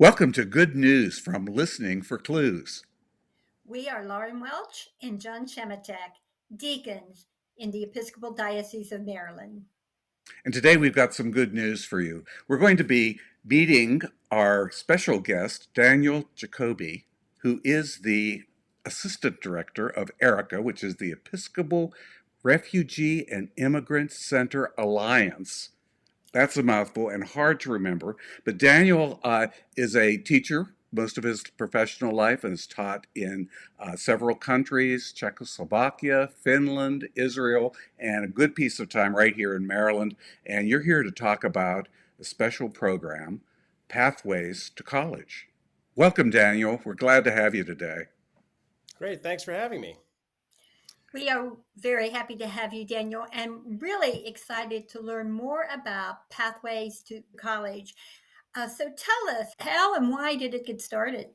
Welcome to Good News from Listening for Clues. We are Lauren Welch and John Shematek, deacons in the Episcopal Diocese of Maryland. And today we've got some good news for you. We're going to be meeting our special guest, Daniel Jacoby, who is the Assistant Director of ERICA, which is the Episcopal Refugee and Immigrant Center Alliance. That's a mouthful and hard to remember. But Daniel is a teacher most of his professional life and has taught in several countries: Czechoslovakia, Finland, Israel, and a good piece of time right here in Maryland. And you're here to talk about a special program, Pathways to College. Welcome, Daniel. We're glad to have you today. Great. Thanks for having me. We are very happy to have you, Daniel, and really excited to learn more about Pathways to College. So tell us, how and why did it get started?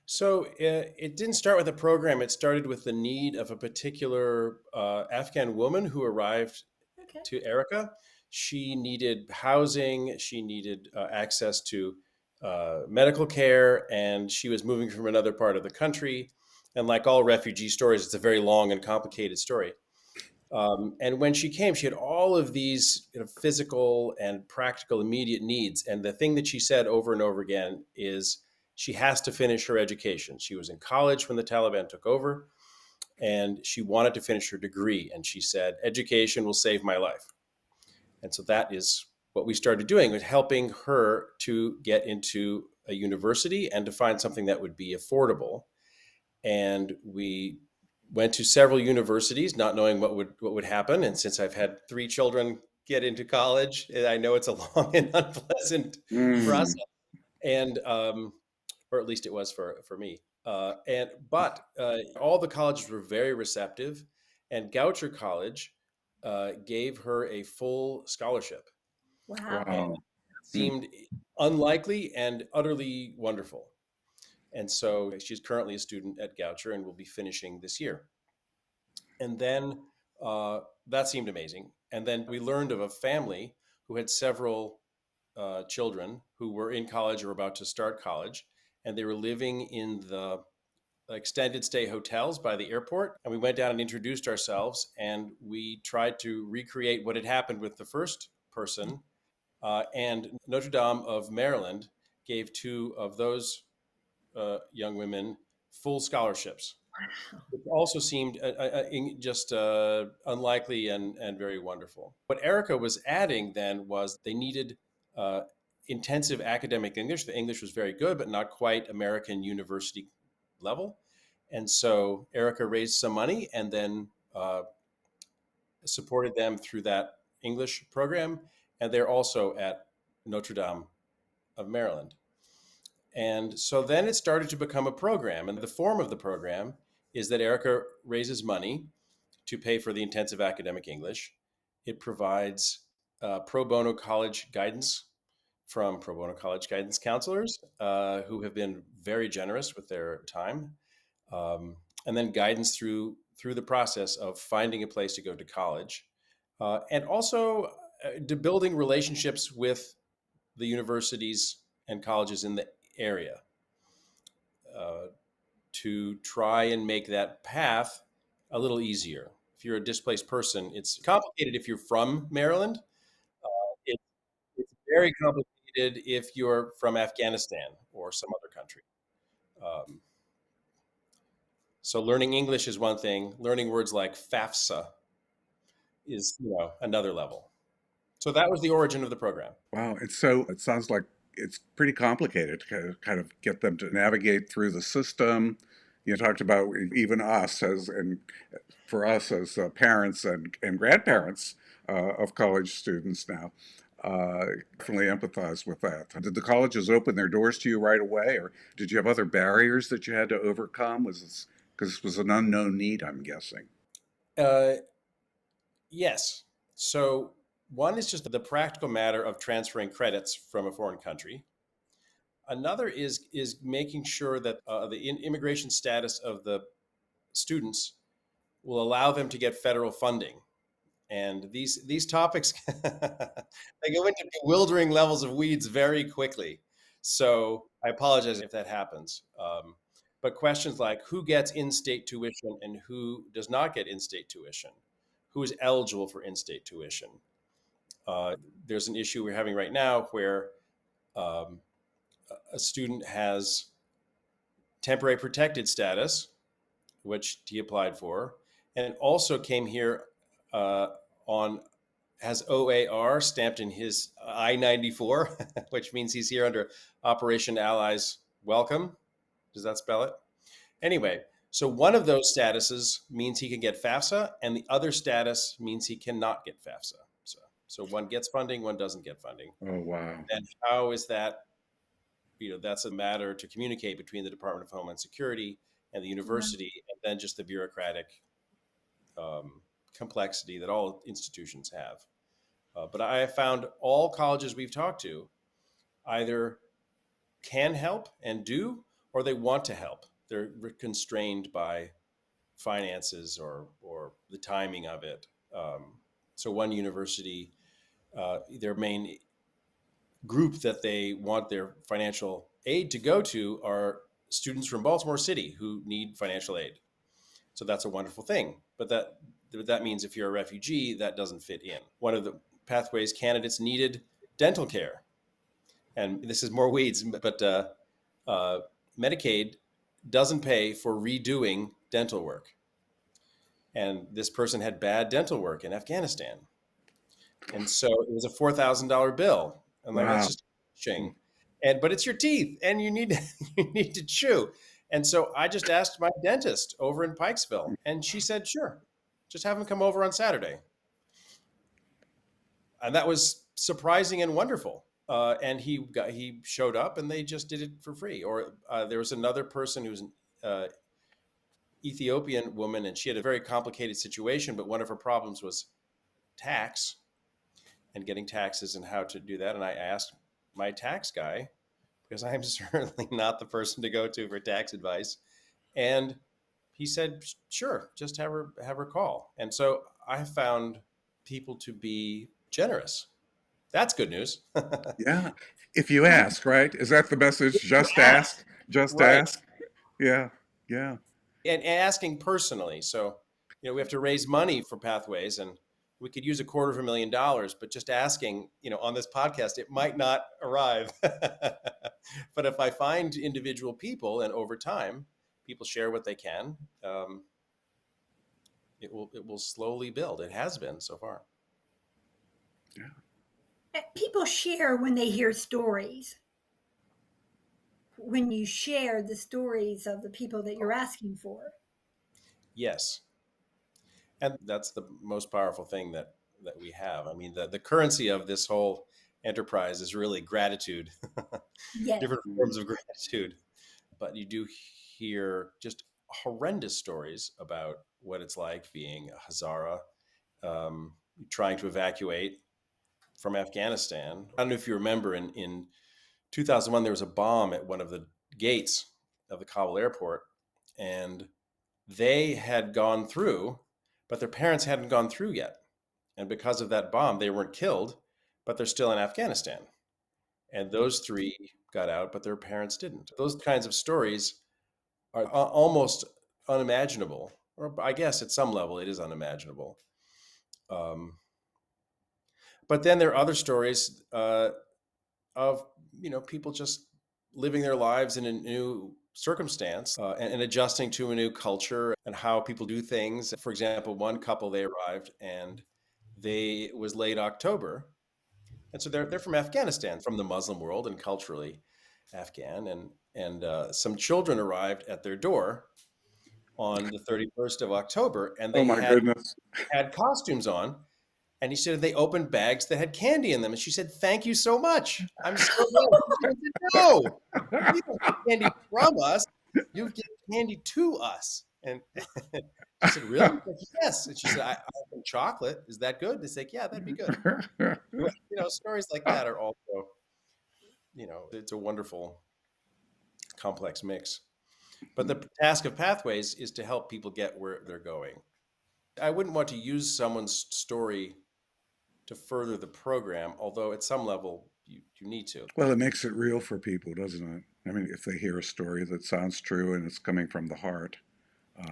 So it didn't start with a program. It started with the need of a particular Afghan woman who arrived Okay. to Erica. She needed housing. She needed access to medical care, and she was moving from another part of the country. And like all refugee stories, it's a very long and complicated story. And when she came, she had all of these physical and practical immediate needs. And the thing that she said over and over again is she has to finish her education. She was in college when the Taliban took over, and she wanted to finish her degree. And she said, education will save my life. And so that is what we started doing, was helping her to get into a university and to find something that would be affordable. And we went to several universities, not knowing what would happen. And since I've had three children get into college, I know it's a long and unpleasant process. Mm. And or at least it was for me. But all the colleges were very receptive, and Goucher College gave her a full scholarship, Wow. and Wow. it Mm. seemed unlikely and utterly wonderful. And so she's currently a student at Goucher and will be finishing this year. And then that seemed amazing. And then we learned of a family who had several children who were in college or about to start college, and they were living in the extended stay hotels by the airport. And we went down and introduced ourselves, and we tried to recreate what had happened with the first person. And Notre Dame of Maryland gave two of those young women full scholarships. It also seemed just unlikely and very wonderful. What Erica was adding then was they needed uh, intensive academic English. The English was very good, but not quite American university level. And so Erica raised some money and then supported them through that English program. And they're also at Notre Dame of Maryland. And so then it started to become a program. And the form of the program is that Erica raises money to pay for the intensive academic English. It provides pro bono college guidance from pro bono college guidance counselors who have been very generous with their time, and then guidance through the process of finding a place to go to college, and also to building relationships with the universities and colleges in the area uh, to try and make that path a little easier. If you're a displaced person, it's complicated if you're from Maryland. It, it's very complicated if you're from Afghanistan or some other country. Um, so learning English is one thing. Learning words like FAFSA is another level. So that was the origin of the program. Wow. It sounds like it's pretty complicated to kind of get them to navigate through the system. You talked about even us as, and for us as parents and grandparents of college students now. Definitely empathize with that. Did the colleges open their doors to you right away, or did you have other barriers that you had to overcome? Was this because this was an unknown need, I'm guessing? Uh, yes. So one is just the practical matter of transferring credits from a foreign country. Another is making sure that the immigration status of the students will allow them to get federal funding. And these topics they go into bewildering levels of weeds very quickly. So I apologize if that happens. But questions like who gets in-state tuition and who does not get in-state tuition, who is eligible for in-state tuition. There's an issue we're having right now where um, a student has temporary protected status, which he applied for, and also came here on has OAR stamped in his I-94, which means he's here under Operation Allies Welcome. Does that spell it? Anyway, so one of those statuses means he can get FAFSA, and the other status means he cannot get FAFSA. So one gets funding, one doesn't get funding. Oh, wow. And how is that? That's a matter to communicate between the Department of Homeland Security and the university, and then just the bureaucratic complexity that all institutions have. But I have found all colleges we've talked to either can help and do, or they want to help. They're constrained by finances or the timing of it. So one university, their main group that they want their financial aid to go to are students from Baltimore City who need financial aid. So that's a wonderful thing. But that means if you're a refugee, that doesn't fit in. One of the Pathways candidates needed dental care. And this is more weeds, but Medicaid doesn't pay for redoing dental work. And this person had bad dental work in Afghanistan. And so it was a $4,000 bill. And like, that's just ching. But it's your teeth and you need to chew. And so I just asked my dentist over in Pikesville, and she said, sure, just have him come over on Saturday. And that was surprising and wonderful. And he showed up, and they just did it for free. Or there was another person who was an Ethiopian woman, and she had a very complicated situation, but one of her problems was tax and getting taxes and how to do that. And I asked my tax guy, because I am certainly not the person to go to for tax advice. And he said, sure, just have her call. And so I found people to be generous. That's good news. Yeah. If you ask, right? Is that the message? Just ask. ask. Just Right. ask. Yeah. Yeah. And asking personally. So, we have to raise money for Pathways, and we could use $250,000, but just asking, on this podcast, it might not arrive. But if I find individual people, and over time, people share what they can, it will slowly build. It has been so far. Yeah. People share when they hear stories. When you share the stories of the people that you're asking for. Yes. And that's the most powerful thing that we have. I mean, the currency of this whole enterprise is really gratitude, Yes. different forms of gratitude. But you do hear just horrendous stories about what it's like being a Hazara, trying to evacuate from Afghanistan. I don't know if you remember in 2001, there was a bomb at one of the gates of the Kabul airport, and they had gone through, but their parents hadn't gone through yet. And because of that bomb, they weren't killed, but they're still in Afghanistan. And those three got out, but their parents didn't. Those kinds of stories are almost unimaginable, or I guess at some level it is unimaginable. But then there are other stories of people just living their lives in a new circumstance and adjusting to a new culture and how people do things. For example, one couple, they arrived and it was late October, and so they're from Afghanistan, from the Muslim world and culturally Afghan, and some children arrived at their door on the 31st of October, and they goodness. had costumes on. And he said they opened bags that had candy in them. And she said, thank you so much. I'm so glad. No, you don't get candy from us. You get candy to us. And she said, really? Said, yes. And she said, I want chocolate. Is that good? They said, yeah, that'd be good. Stories like that are also, it's a wonderful, complex mix. But the task of Pathways is to help people get where they're going. I wouldn't want to use someone's story to further the program, although at some level you need to. Well, it makes it real for people, doesn't it? I mean, if they hear a story that sounds true and it's coming from the heart,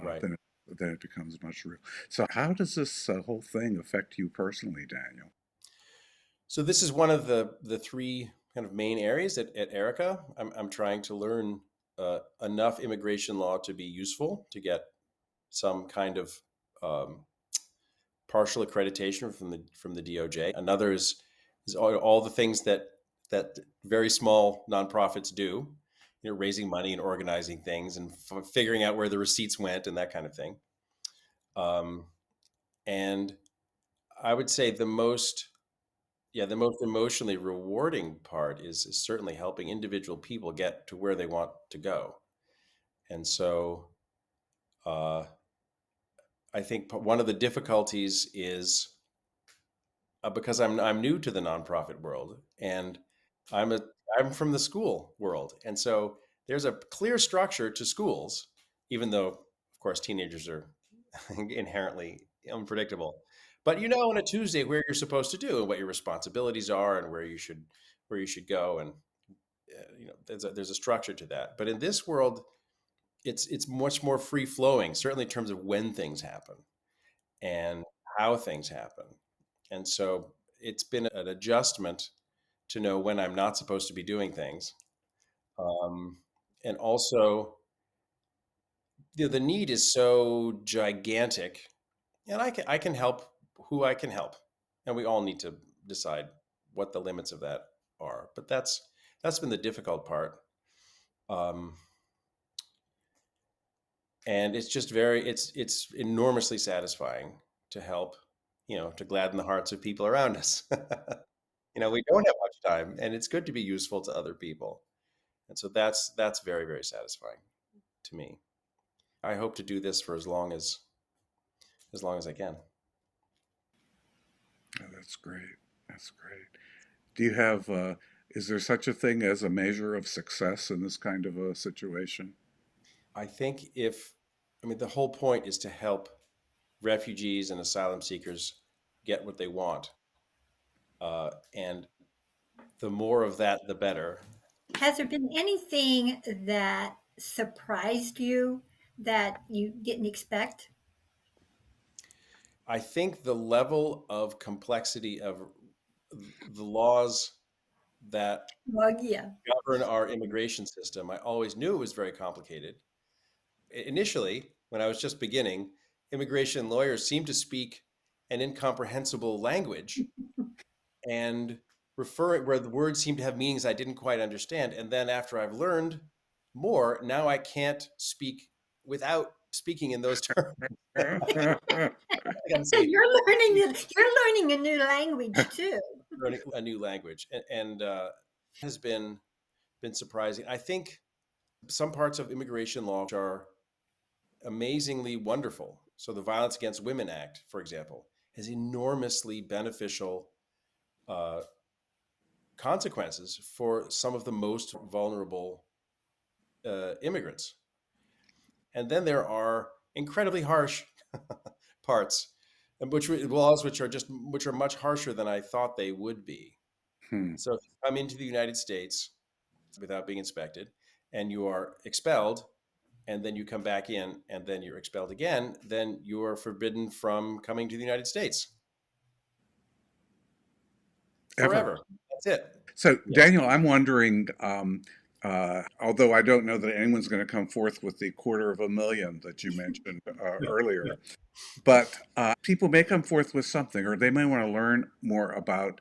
Right. then it becomes much real. So, how does this whole thing affect you personally, Daniel? So this is one of the three kind of main areas at Erica. I'm trying to learn enough immigration law to be useful to get some kind of um, partial accreditation from the DOJ. Another is all the things that very small nonprofits do, raising money and organizing things and figuring out where the receipts went and that kind of thing. Um, and I would say the most emotionally rewarding part is certainly helping individual people get to where they want to go. And so uh, I think one of the difficulties is because I'm new to the nonprofit world, and I'm a I'm from the school world, and so there's a clear structure to schools, even though of course teenagers are inherently unpredictable. But on a Tuesday where you're supposed to do and what your responsibilities are and where you should go, and there's a structure to that. But in this world, it's much more free flowing, certainly in terms of when things happen and how things happen. And so it's been an adjustment to know when I'm not supposed to be doing things. Um, and also, the need is so gigantic, and I can help who I can help, and we all need to decide what the limits of that are. But that's been the difficult part, um, and it's just it's enormously satisfying to help, to gladden the hearts of people around us. We don't have much time, and it's good to be useful to other people, and so that's very, very satisfying to me. I hope to do this for as long as I can. Oh, that's great. That's great. Do you have, is there such a thing as a measure of success in this kind of a situation? I think the whole point is to help refugees and asylum seekers get what they want, and the more of that, the better. Has there been anything that surprised you that you didn't expect? I think the level of complexity of the laws that Well, yeah. govern our immigration system, I always knew it was very complicated. Initially, when I was just beginning, immigration lawyers seemed to speak an incomprehensible language and referring where the words seemed to have meanings I didn't quite understand. And then after I've learned more, now I can't speak without speaking in those terms. I gotta So say, you're learning a new language too. learning a new language, and has been surprising. I think some parts of immigration law are amazingly wonderful. So the Violence Against Women Act, for example, has enormously beneficial uh, consequences for some of the most vulnerable immigrants. And then there are incredibly harsh parts, and which laws which are much harsher than I thought they would be. Hmm. So if you come into the United States without being inspected, and you are expelled, and then you come back in, and then you're expelled again, then you are forbidden from coming to the United States Ever. forever. That's it. So, Yes. Daniel, I'm wondering, although I don't know that anyone's going to come forth with the 250,000 that you mentioned earlier, but people may come forth with something, or they may want to learn more about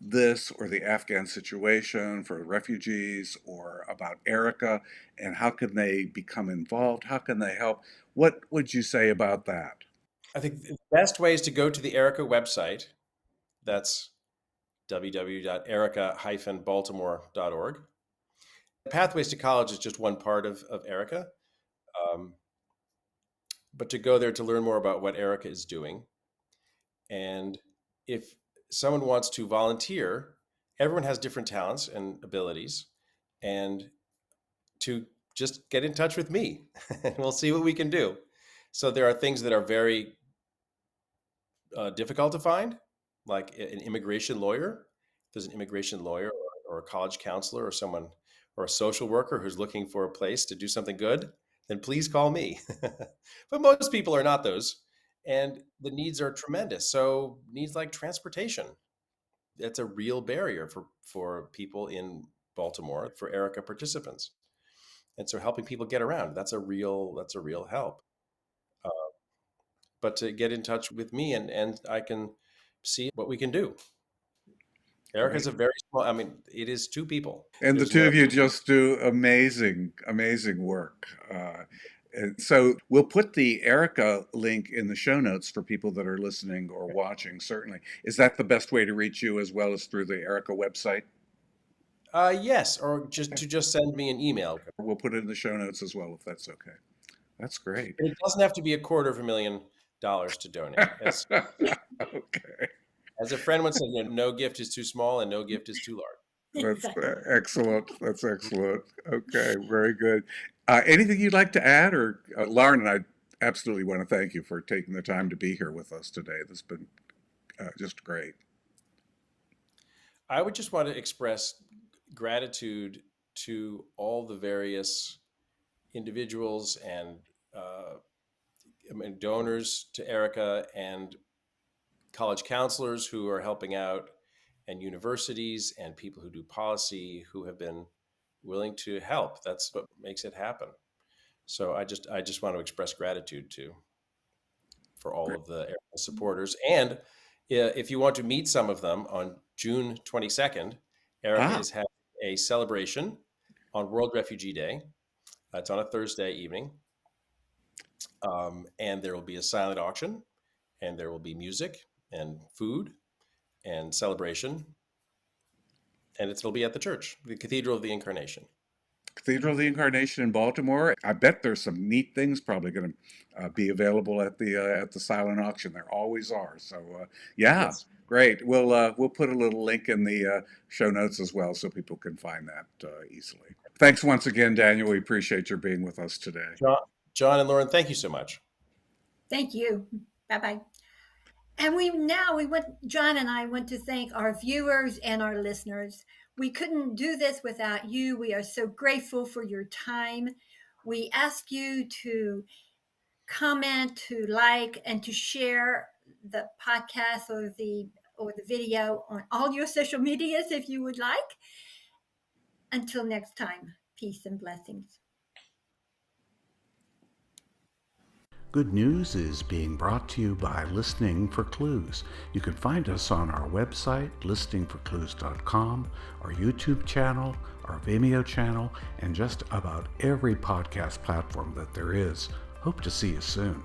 this or the Afghan situation for refugees or about Erica, and how can they become involved? How can they help? What would you say about that? I think the best way is to go to the Erica website. That's www.erica-baltimore.org. Pathways to College is just one part of Erica, um, but to go there to learn more about what Erica is doing. And if someone wants to volunteer, everyone has different talents and abilities, and to just get in touch with me and we'll see what we can do. So there are things that are very difficult to find, like an immigration lawyer. there's an immigration lawyer or a college counselor or someone or a social worker who's looking for a place to do something good, then please call me. But most people are not those, and the needs are tremendous. So needs like transportation, that's a real barrier for people in Baltimore, for Erica participants. And so helping people get around, that's a real help. Uh, but to get in touch with me and I can see what we can do. Erica's Great. a very small, I mean, it is two people. And the There's two no, of you just do amazing, amazing work. And so we'll put the Erica link in the show notes for people that are listening or watching, certainly. Is that the best way to reach you as well as through the Erica website? yes, or just send me an email. We'll put it in the show notes as well if that's okay. That's great. It doesn't have to be $250,000 to donate. Okay. As a friend once said, no gift is too small and no gift is too large. That's excellent. That's excellent. Okay, very good. Anything you'd like to add, or Lauren and I absolutely want to thank you for taking the time to be here with us today. This has been just great. I would just want to express gratitude to all the various individuals and donors to Erica and college counselors who are helping out, and universities and people who do policy who have been willing to help. That's what makes it happen. So I just want to express gratitude for all Great. of the Erica supporters. And if you want to meet some of them on June 22nd, Erica Ah, is having a celebration on World Refugee Day. It's on a Thursday evening. And there will be a silent auction, and there will be music and food and celebration. And it'll be at the church, the Cathedral of the Incarnation. Cathedral of the Incarnation in Baltimore. I bet there's some neat things probably going to be available at the silent auction. There always are. So yeah, Yes. great. We'll put a little link in the show notes as well, so people can find that easily. Thanks once again, Daniel. We appreciate your being with us today. John and Lauren, thank you so much. Thank you. Bye bye. And John and I want to thank our viewers and our listeners. We couldn't do this without you. We are so grateful for your time. We ask you to comment, to like, and to share the podcast or the video on all your social medias if you would like. Until next time, peace and blessings. Good News is being brought to you by Listening for Clues. You can find us on our website, listeningforclues.com, our YouTube channel, our Vimeo channel, and just about every podcast platform that there is. Hope to see you soon.